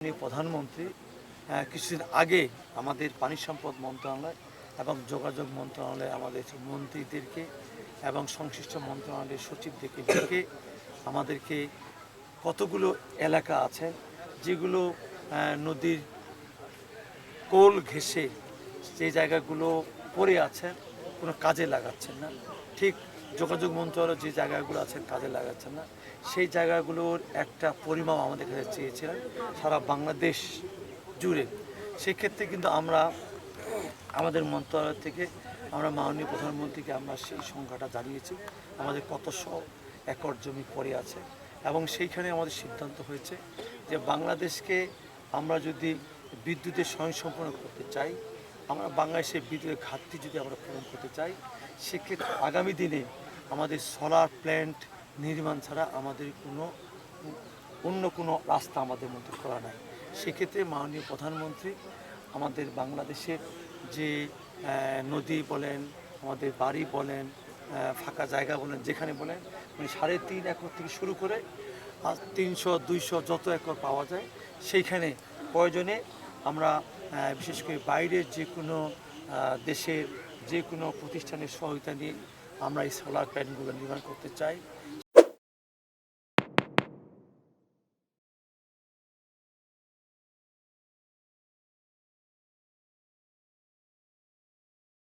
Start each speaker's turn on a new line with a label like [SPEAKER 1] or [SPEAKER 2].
[SPEAKER 1] প্রধানমন্ত্রী কিছুদিন আগে আমাদের পানি সম্পদ মন্ত্রণালয় এবং যোগাযোগ মন্ত্রণালয় আমাদের মন্ত্রীদেরকে এবং সংশ্লিষ্ট মন্ত্রণালয়ের সচিবদেরকে ডেকে আমাদেরকে কতগুলো এলাকা আছে যেগুলো নদীর কোল ঘেঁষে যে জায়গাগুলো পড়ে আছেন কোনো কাজে লাগাচ্ছেন না, ঠিক যোগাযোগ মন্ত্রণালয় যে জায়গাগুলো আছেন কাজে লাগাচ্ছেন না, সেই জায়গাগুলোর একটা পরিমাপ আমাদের কাছে চেয়েছিলেন সারা বাংলাদেশ জুড়ে। সেক্ষেত্রে কিন্তু আমরা আমাদের মন্ত্রণালয় থেকে আমরা মাননীয় প্রধানমন্ত্রীকে আমরা সেই সংখ্যাটা জানিয়েছি আমাদের কতশো একর জমি পড়ে আছে, এবং সেইখানে আমাদের সিদ্ধান্ত হয়েছে যে বাংলাদেশকে আমরা যদি বিদ্যুতের স্বয়ংসম্পূর্ণ করতে চাই, আমরা বাংলাদেশের বিদ্যুতের ঘাটতি যদি আমরা পূরণ করতে চাই, সেক্ষেত্রে আগামী দিনে আমাদের সোলার প্ল্যান্ট নির্মাণ ছাড়া আমাদের অন্য কোনো রাস্তা আমাদের মধ্যে খোলা নাই। সেক্ষেত্রে মাননীয় প্রধানমন্ত্রী আমাদের বাংলাদেশের যে নদী বলেন, আমাদের বাড়ি বলেন, ফাঁকা জায়গা বলেন, যেখানে বলেন মানে 3.5 একর থেকে শুরু করে 300 200 যত একর পাওয়া যায় সেইখানে প্রয়োজনে আমরা বিশেষ করে বাইরের যে কোনো দেশের যে কোনো প্রতিষ্ঠানের সহায়তা নিয়ে আমরা এই সোলার প্ল্যান্টগুলো নির্মাণ করতে চাই।